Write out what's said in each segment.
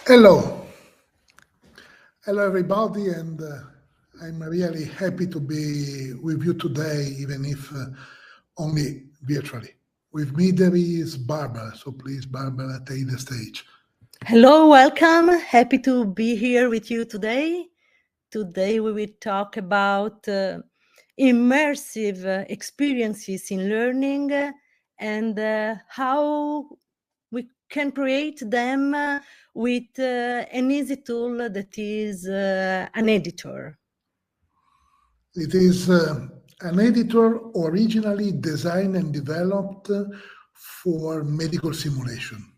Hello, hello everybody, and I'm really happy to be with you today, even if only virtually. With me there is Barbara, so please, Barbara, take the stage. Hello, welcome. Happy to be here with you today. Today we will talk about immersive experiences in learning and how we can create them with an easy tool that is an editor. It is an editor originally designed and developed for medical simulation.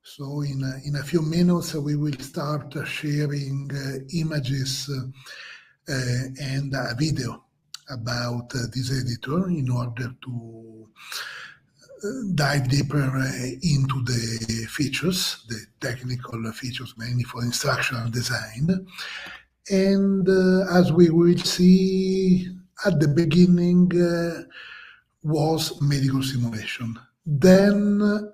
So in a few minutes, we will start sharing images and a video about this editor in order to dive deeper into the features, the technical features, mainly for instructional design. And as we will see at the beginning, was medical simulation. Then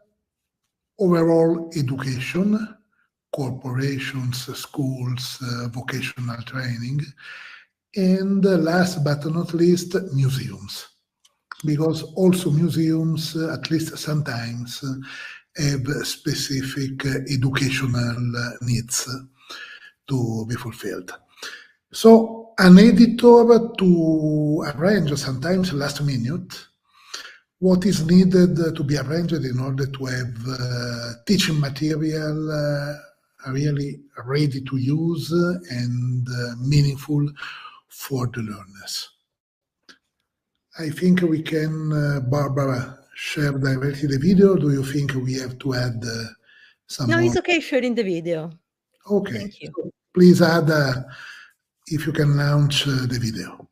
overall education, corporations, schools, vocational training, and last but not least, museums. Because also museums, at least sometimes, have specific educational needs to be fulfilled. So an editor to arrange, sometimes last minute, what is needed to be arranged in order to have teaching material really ready to use and meaningful for the learners. I think we can, Barbara, share directly the video. Do you think we have to add some No, more? it's okay sharing the video. Okay. Thank you. So please add if you can launch the video.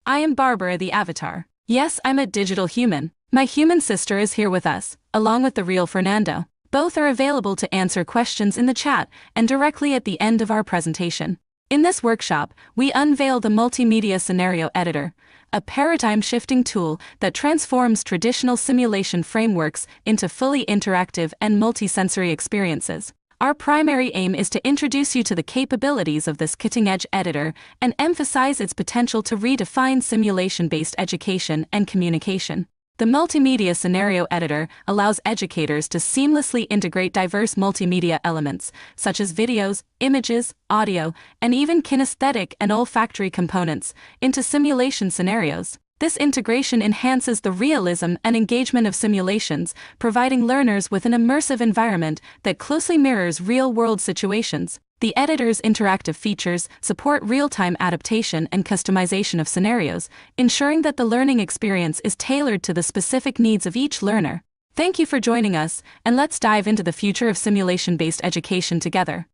I am Barbara the Avatar. Yes, I'm a digital human. My human sister is here with us, along with the real Fernando. Both are available to answer questions in the chat and directly at the end of our presentation. In this workshop, we unveil the Multimedia Scenario Editor, a paradigm-shifting tool that transforms traditional simulation frameworks into fully interactive and multisensory experiences. Our primary aim is to introduce you to the capabilities of this cutting-edge editor and emphasize its potential to redefine simulation-based education and communication. The Multimedia Scenario Editor allows educators to seamlessly integrate diverse multimedia elements, such as videos, images, audio, and even kinesthetic and olfactory components, into simulation scenarios. This integration enhances the realism and engagement of simulations, providing learners with an immersive environment that closely mirrors real-world situations. The editor's interactive features support real-time adaptation and customization of scenarios, ensuring that the learning experience is tailored to the specific needs of each learner. Thank you for joining us, and let's dive into the future of simulation-based education together.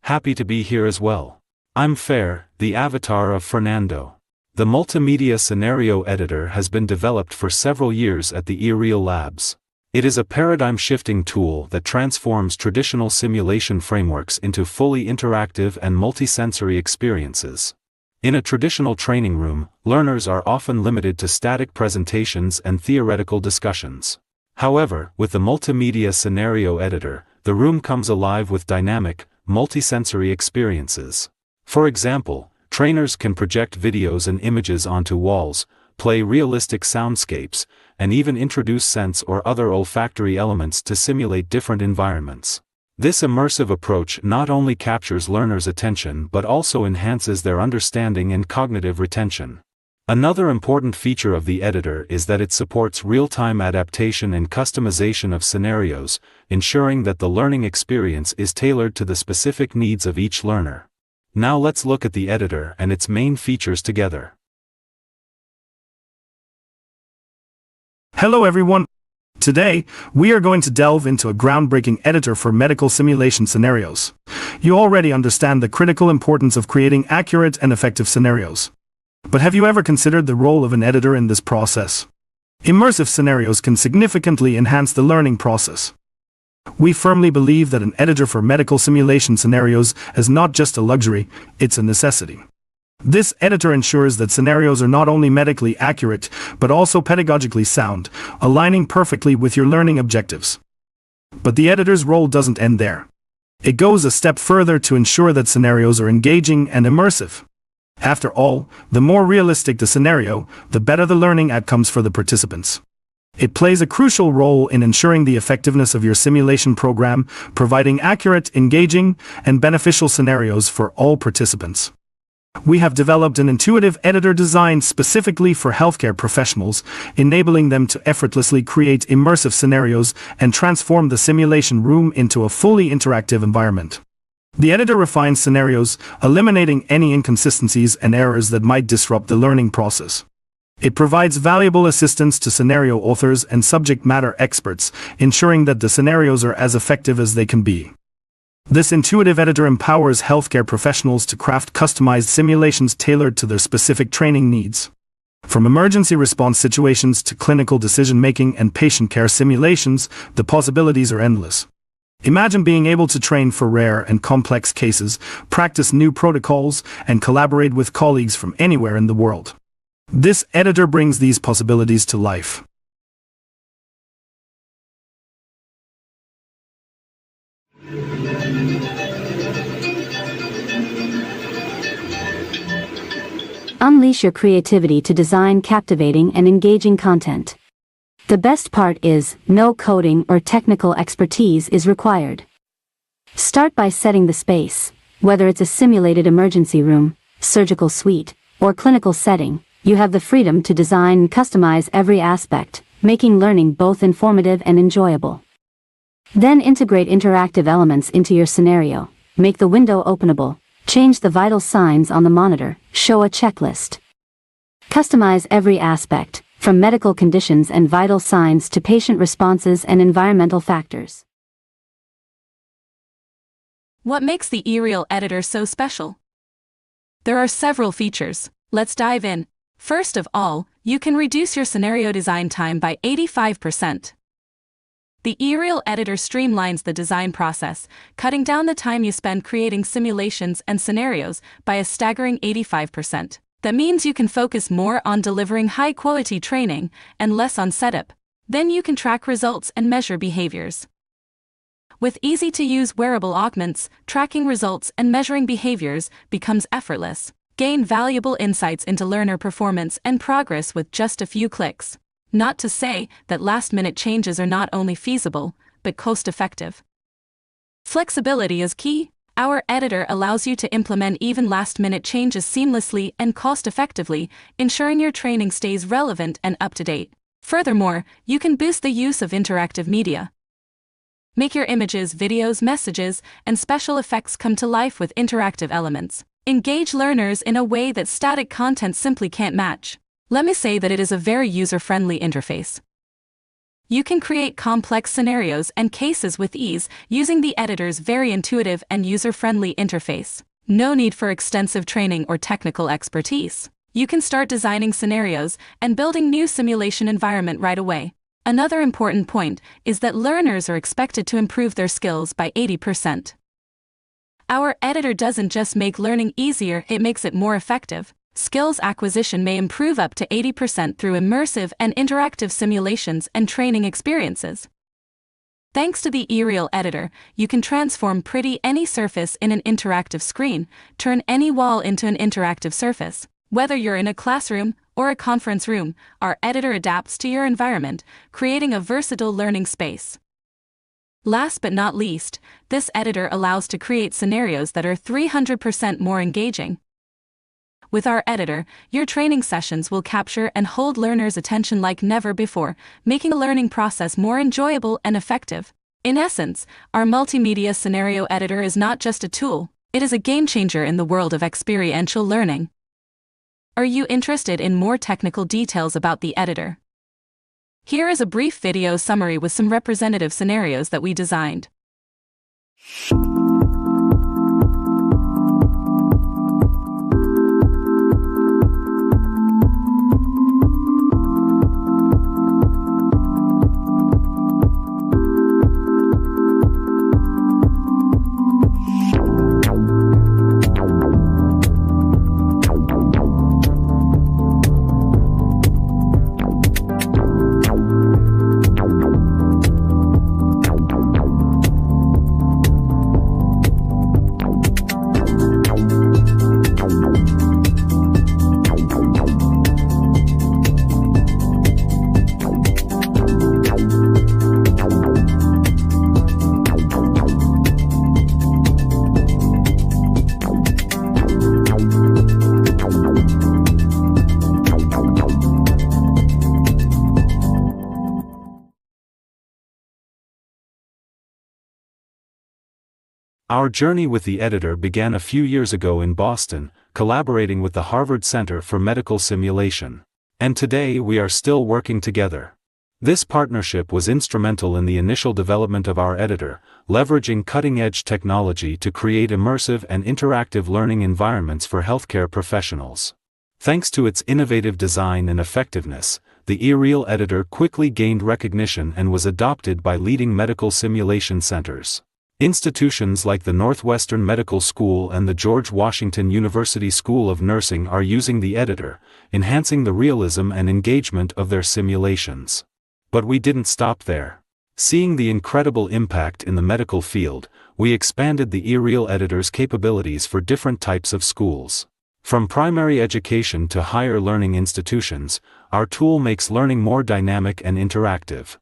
Happy to be here as well. I'm Fer, the avatar of Fernando. The Multimedia Scenario Editor has been developed for several years at the eReal Labs. It is a paradigm-shifting tool that transforms traditional simulation frameworks into fully interactive and multisensory experiences. In a traditional training room, learners are often limited to static presentations and theoretical discussions. However, with the Multimedia Scenario Editor, the room comes alive with dynamic, multisensory experiences. For example, trainers can project videos and images onto walls, play realistic soundscapes, and even introduce scents or other olfactory elements to simulate different environments. This immersive approach not only captures learners' attention but also enhances their understanding and cognitive retention. Another important feature of the editor is that it supports real-time adaptation and customization of scenarios, ensuring that the learning experience is tailored to the specific needs of each learner. Now let's look at the editor and its main features together. Hello everyone! Today, we are going to delve into a groundbreaking editor for medical simulation scenarios. You already understand the critical importance of creating accurate and effective scenarios. But have you ever considered the role of an editor in this process? Immersive scenarios can significantly enhance the learning process. We firmly believe that an editor for medical simulation scenarios is not just a luxury, it's a necessity. This editor ensures that scenarios are not only medically accurate, but also pedagogically sound, aligning perfectly with your learning objectives. But the editor's role doesn't end there. It goes a step further to ensure that scenarios are engaging and immersive. After all, the more realistic the scenario, the better the learning outcomes for the participants. It plays a crucial role in ensuring the effectiveness of your simulation program, providing accurate, engaging, and beneficial scenarios for all participants. We have developed an intuitive editor designed specifically for healthcare professionals, enabling them to effortlessly create immersive scenarios and transform the simulation room into a fully interactive environment. The editor refines scenarios, eliminating any inconsistencies and errors that might disrupt the learning process. It provides valuable assistance to scenario authors and subject matter experts, ensuring that the scenarios are as effective as they can be. This intuitive editor empowers healthcare professionals to craft customized simulations tailored to their specific training needs. From emergency response situations to clinical decision-making and patient care simulations, the possibilities are endless. Imagine being able to train for rare and complex cases, practice new protocols, and collaborate with colleagues from anywhere in the world. This editor brings these possibilities to life. Unleash your creativity to design captivating and engaging content. The best part is, no coding or technical expertise is required. Start by setting the space. Whether it's a simulated emergency room, surgical suite, or clinical setting, you have the freedom to design and customize every aspect, making learning both informative and enjoyable. Then integrate interactive elements into your scenario. Make the window openable, change the vital signs on the monitor, show a checklist. Customize every aspect, from medical conditions and vital signs to patient responses and environmental factors. What makes the eReal editor so special? There are several features. Let's dive in. First of all, you can reduce your scenario design time by 85%. The eReal editor streamlines the design process, cutting down the time you spend creating simulations and scenarios by a staggering 85%. That means you can focus more on delivering high-quality training and less on setup. Then you can track results and measure behaviors. With easy-to-use wearable augments, tracking results and measuring behaviors becomes effortless. Gain valuable insights into learner performance and progress with just a few clicks. Not to say that last-minute changes are not only feasible, but cost-effective. Flexibility is key. Our editor allows you to implement even last-minute changes seamlessly and cost-effectively, ensuring your training stays relevant and up-to-date. Furthermore, you can boost the use of interactive media. Make your images, videos, messages, and special effects come to life with interactive elements. Engage learners in a way that static content simply can't match. Let me say that it is a very user-friendly interface. You can create complex scenarios and cases with ease using the editor's very intuitive and user-friendly interface. No need for extensive training or technical expertise. You can start designing scenarios and building new simulation environment right away. Another important point is that learners are expected to improve their skills by 80%. Our editor doesn't just make learning easier, it makes it more effective. Skills acquisition may improve up to 80% through immersive and interactive simulations and training experiences. Thanks to the eReal editor, you can transform pretty any surface in an interactive screen, turn any wall into an interactive surface. Whether you're in a classroom or a conference room, our editor adapts to your environment, creating a versatile learning space. Last but not least, this editor allows to create scenarios that are 300% more engaging. With our editor, your training sessions will capture and hold learners' attention like never before, making the learning process more enjoyable and effective. In essence, our multimedia scenario editor is not just a tool, it is a game-changer in the world of experiential learning. Are you interested in more technical details about the editor? Here is a brief video summary with some representative scenarios that we designed. Our journey with the editor began a few years ago in Boston, collaborating with the Harvard Center for Medical Simulation. And today we are still working together. This partnership was instrumental in the initial development of our editor, leveraging cutting-edge technology to create immersive and interactive learning environments for healthcare professionals. Thanks to its innovative design and effectiveness, the eReal editor quickly gained recognition and was adopted by leading medical simulation centers. Institutions like the Northwestern Medical School and the George Washington University School of Nursing are using the editor, enhancing the realism and engagement of their simulations. But we didn't stop there. Seeing the incredible impact in the medical field, we expanded the eReal editor's capabilities for different types of schools. From primary education to higher learning institutions, our tool makes learning more dynamic and interactive.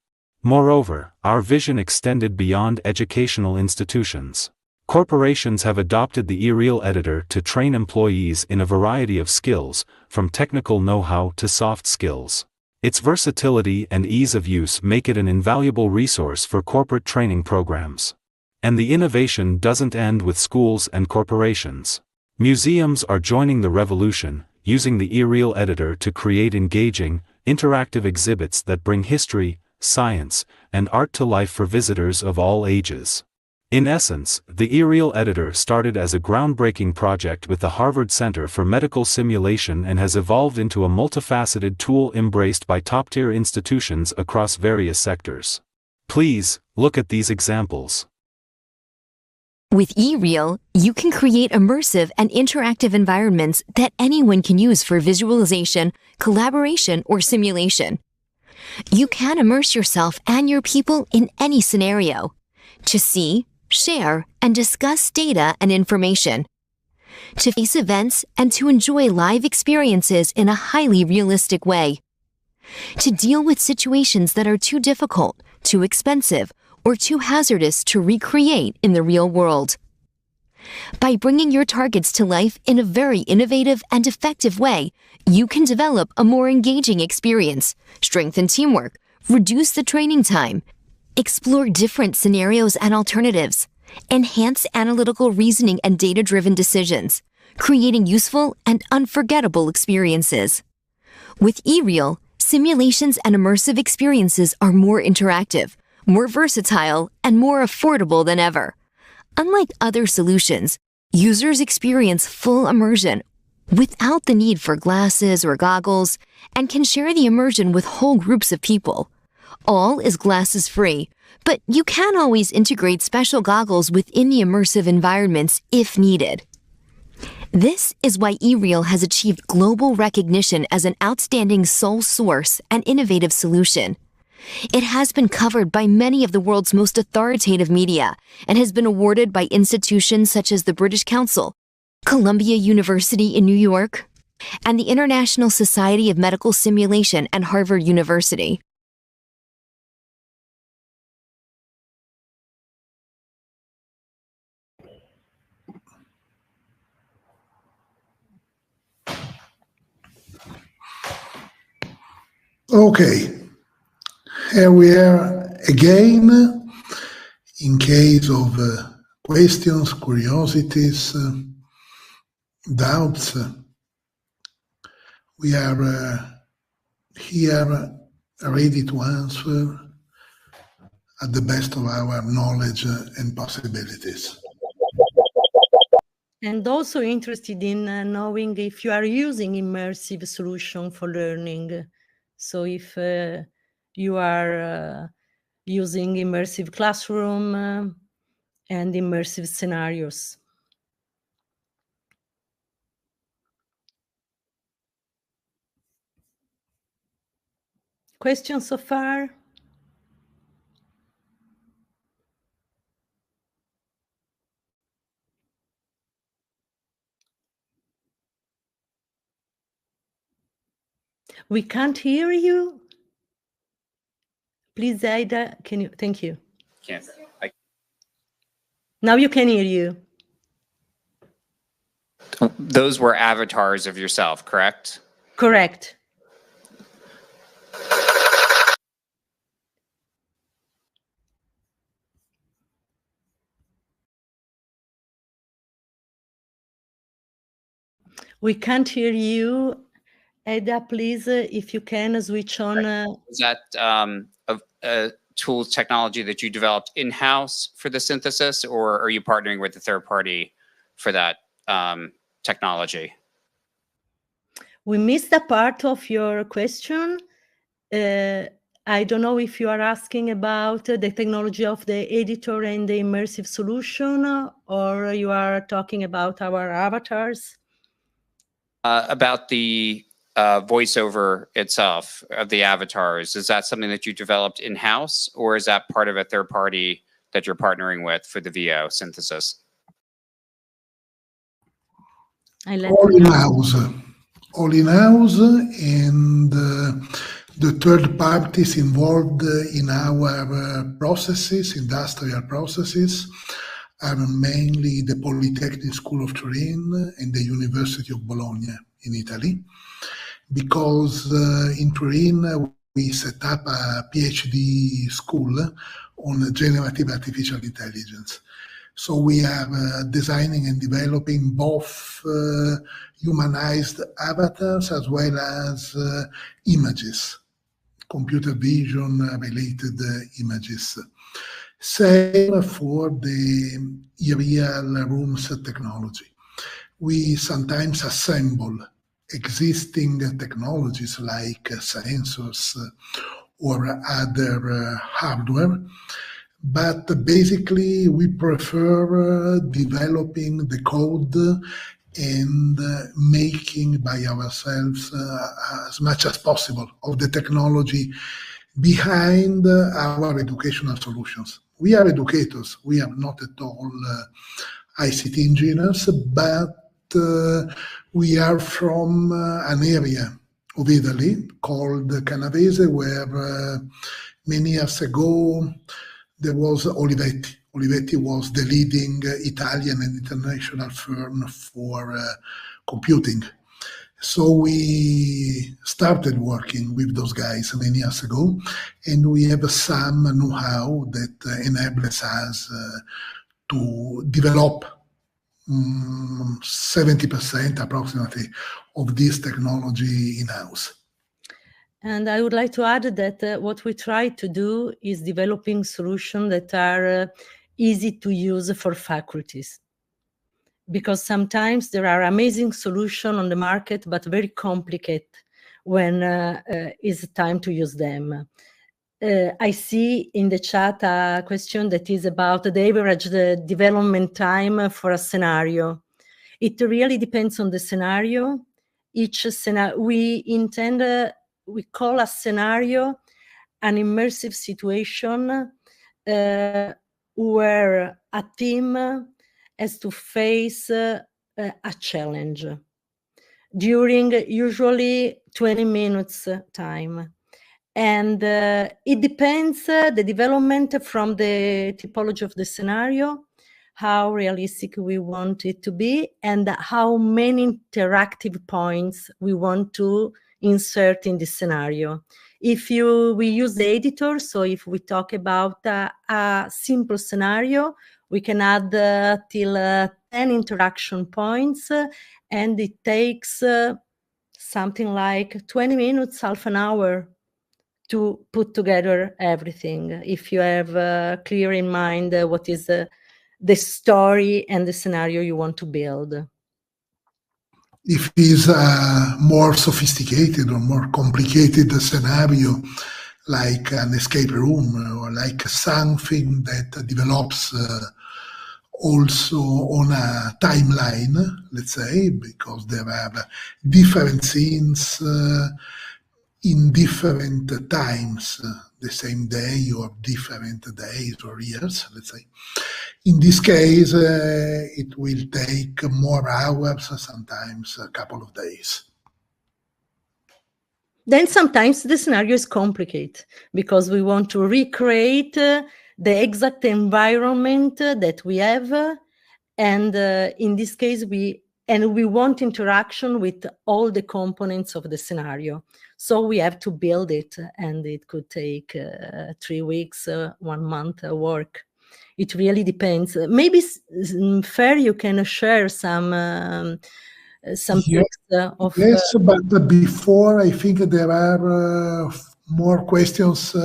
Moreover, our vision extended beyond educational institutions. Corporations have adopted the eReal editor to train employees in a variety of skills, from technical know-how to soft skills. Its versatility and ease of use make it an invaluable resource for corporate training programs. And the innovation doesn't end with schools and corporations. Museums are joining the revolution, using the eReal editor to create engaging, interactive exhibits that bring history, science, and art to life for visitors of all ages. In essence, the eReal editor started as a groundbreaking project with the Harvard Center for Medical Simulation and has evolved into a multifaceted tool embraced by top-tier institutions across various sectors. Please, look at these examples. With eReal, you can create immersive and interactive environments that anyone can use for visualization, collaboration, or simulation. You can immerse yourself and your people in any scenario to see, share, and discuss data and information, to face events and to enjoy live experiences in a highly realistic way, to deal with situations that are too difficult, too expensive, or too hazardous to recreate in the real world. By bringing your targets to life in a very innovative and effective way, you can develop a more engaging experience, strengthen teamwork, reduce the training time, explore different scenarios and alternatives, enhance analytical reasoning and data-driven decisions, creating useful and unforgettable experiences. With eReal, simulations and immersive experiences are more interactive, more versatile, and more affordable than ever. Unlike other solutions, users experience full immersion without the need for glasses or goggles and can share the immersion with whole groups of people. All is glasses-free, but you can always integrate special goggles within the immersive environments if needed. This is why eReal has achieved global recognition as an outstanding sole source and innovative solution. It has been covered by many of the world's most authoritative media and has been awarded by institutions such as the British Council, Columbia University in New York, and the International Society of Medical Simulation and Harvard University. Okay, here we are again. In case of questions, curiosities, doubts, we are here ready to answer at the best of our knowledge and possibilities. And also interested in knowing if you are using immersive solution for learning. So if you are using immersive classroom and immersive scenarios. Questions so far? We can't hear you. Please, Zaida, can you? Thank you. Now you can hear you. Those were avatars of yourself, correct? Correct. We can't hear you. Ada, please, if you can switch on. Is that a tool technology that you developed in-house for the synthesis, or are you partnering with a third party for that technology? We missed a part of your question. I don't know if you are asking about the technology of the editor and the immersive solution, or you are talking about our avatars. About the voiceover itself of the avatars, is that something that you developed in-house, or is that part of a third party that you're partnering with for the VO synthesis? All in-house, and the third parties involved in our processes, industrial processes, are mainly the Polytechnic School of Turin and the University of Bologna in Italy, because in Turin we set up a PhD school on generative artificial intelligence. So we are designing and developing both humanized avatars as well as images, computer vision related images. Same for the real rooms technology. We sometimes assemble existing technologies like sensors or other hardware, but basically we prefer developing the code and making by ourselves as much as possible of the technology behind our educational solutions. We are educators. We are not at all ICT engineers, but we are from an area of Italy called Canavese, where many years ago there was Olivetti. Olivetti was the leading Italian and international firm for computing. So we started working with those guys many years ago, and we have some know-how that enables us to develop 70% approximately of this technology in-house. And I would like to add that what we try to do is developing solutions that are easy to use for faculties. Because sometimes there are amazing solutions on the market, but very complicated when it's time to use them. I see in the chat a question that is about the average development time for a scenario. It really depends on the scenario. Each scenario, we call a scenario an immersive situation where a team has to face a challenge during usually 20 minutes time. And it depends the development from the typology of the scenario, how realistic we want it to be, and how many interactive points we want to insert in the scenario. If we use the editor, so if we talk about a simple scenario, we can add till 10 interaction points, and it takes something like 20 minutes, half an hour to put together everything. If you have clear in mind what is the story and the scenario you want to build. If it is a more sophisticated or more complicated scenario, like an escape room or like something that develops also on a timeline, let's say, because there are different scenes in different times, the same day or different days or years, let's say. In this case, it will take more hours, sometimes a couple of days. Then sometimes the scenario is complicated because we want to recreate the exact environment that we have. And in this case, we want interaction with all the components of the scenario. So we have to build it, and it could take 3 weeks, 1 month work. It really depends. Maybe Fer, you can share some some Yes. tricks of... Yes, but before, I think there are more questions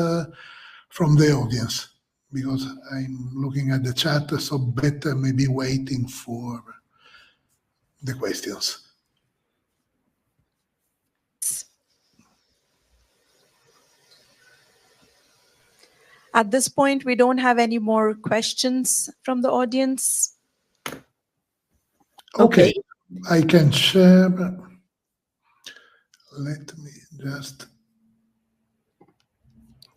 from the audience, because I'm looking at the chat, so better maybe waiting for the questions. At this point, we don't have any more questions from the audience. Okay, I can share. Let me just...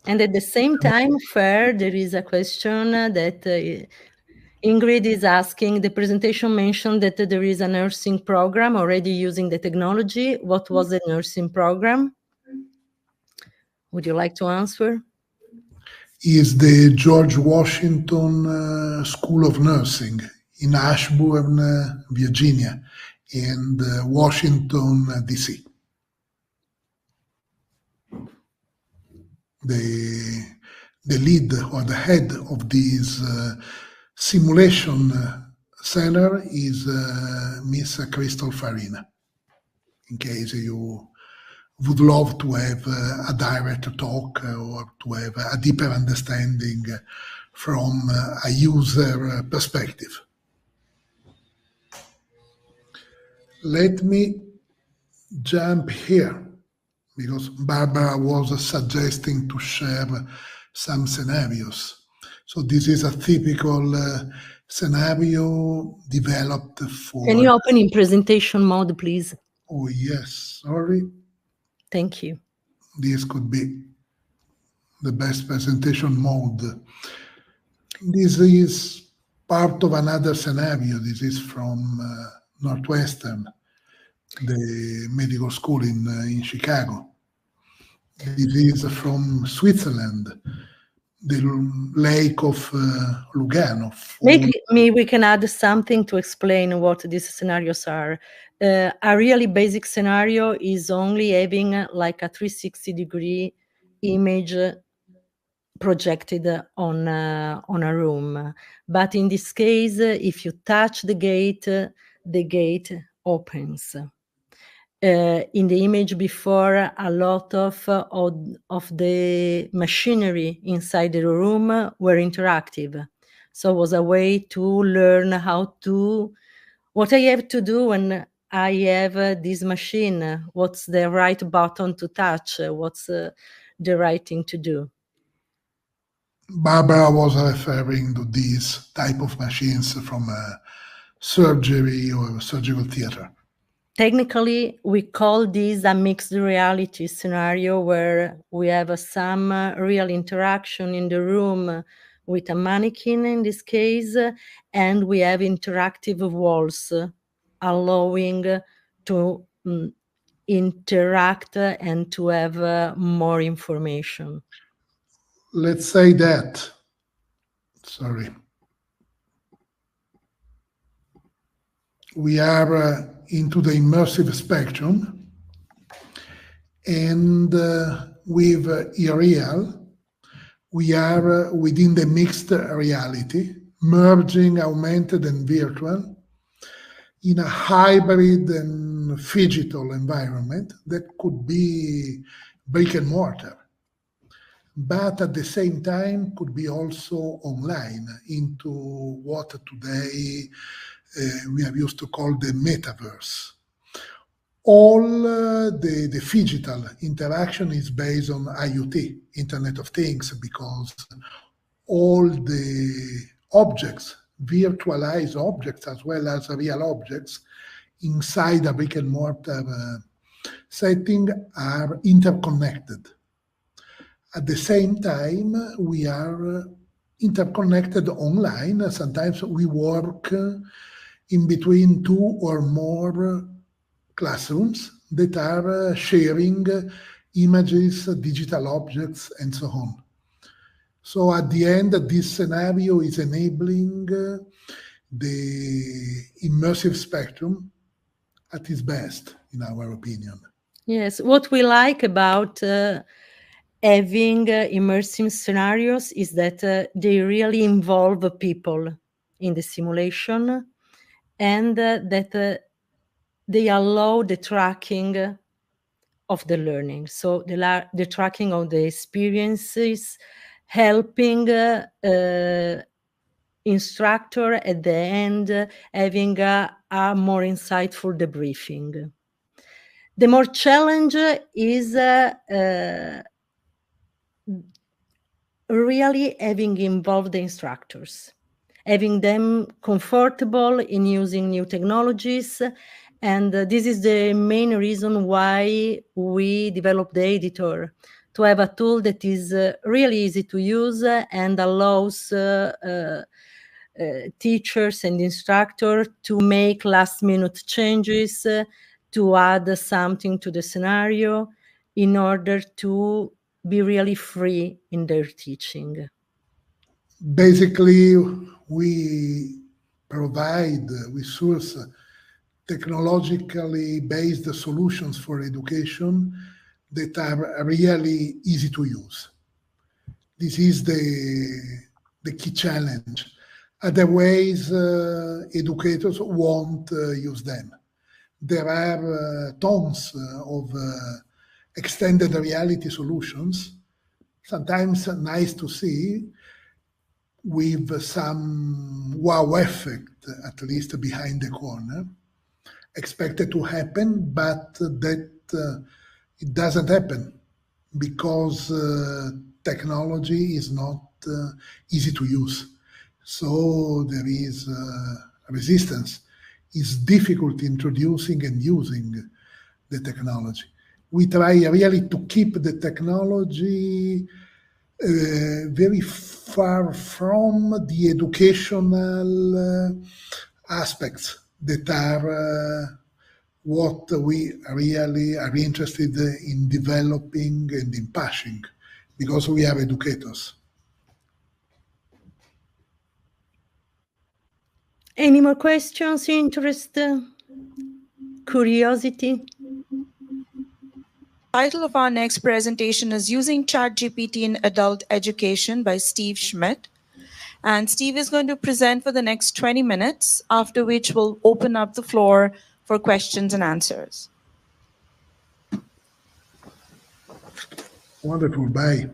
And at the same time, Fer, there is a question that Ingrid is asking. The presentation mentioned that there is a nursing program already using the technology. What was the nursing program? Would you like to answer? Is the George Washington School of Nursing in Ashburn, Virginia, and Washington, D.C. The lead or the head of this simulation center is Miss Crystal Farina, in case you would love to have a direct talk or to have a deeper understanding from a user perspective. Let me jump here, because Barbara was suggesting to share some scenarios. So this is a typical scenario developed for... Can you open in presentation mode, please? Oh, yes, sorry. Thank you. This could be the best presentation mode. This is part of another scenario. This is from Northwestern, the medical school in Chicago. This is from Switzerland, the lake of Lugano. Maybe we can add something to explain what these scenarios are. A really basic scenario is only having like a 360-degree image projected on a room. But in this case, if you touch the gate opens. In the image before, a lot of the machinery inside the room were interactive. So it was a way to learn what I have to do when I have this machine, what's the right button to touch, what's the right thing to do. Barbara was referring to these type of machines from surgery or surgical theater. Technically, we call this a mixed reality scenario where we have some real interaction in the room with a mannequin in this case, and we have interactive walls allowing to interact and to have more information. Let's say that. Sorry. We are into the immersive spectrum, and with eReal, we are within the mixed reality, merging augmented and virtual in a hybrid and phygital environment that could be brick and mortar, but at the same time could be also online into what today we are used to call the metaverse. All the phygital interaction is based on IoT, Internet of Things, because all the objects, virtualized objects as well as real objects inside a brick and mortar setting are interconnected. At the same time, we are interconnected online. Sometimes we work in between two or more classrooms that are sharing images, digital objects, and so on. So at the end, this scenario is enabling the immersive spectrum at its best, in our opinion. Yes, what we like about having immersive scenarios is that they really involve people in the simulation, and that they allow the tracking of the learning. So the tracking of the experiences, helping instructor at the end having a more insightful debriefing. The more challenge is really having involved the instructors, having them comfortable in using new technologies. And this is the main reason why we developed the editor, to have a tool that is really easy to use and allows teachers and instructors to make last-minute changes, to add something to the scenario in order to be really free in their teaching. Basically, we source technologically based solutions for education that are really easy to use. This is the key challenge. Otherwise, educators won't use them. There are tons of extended reality solutions, sometimes nice to see, with some wow effect, at least behind the corner, expected to happen, but that it doesn't happen because technology is not easy to use. So there is resistance. It's difficult introducing and using the technology. We try really to keep the technology very far from the educational aspects that are what we really are interested in developing and in pushing, because we are educators. Any more questions, interest, curiosity? Title of our next presentation is Using ChatGPT in Adult Education by Steve Schmidt. And Steve is going to present for the next 20 minutes, after which we'll open up the floor for questions and answers. Wonderful, bye.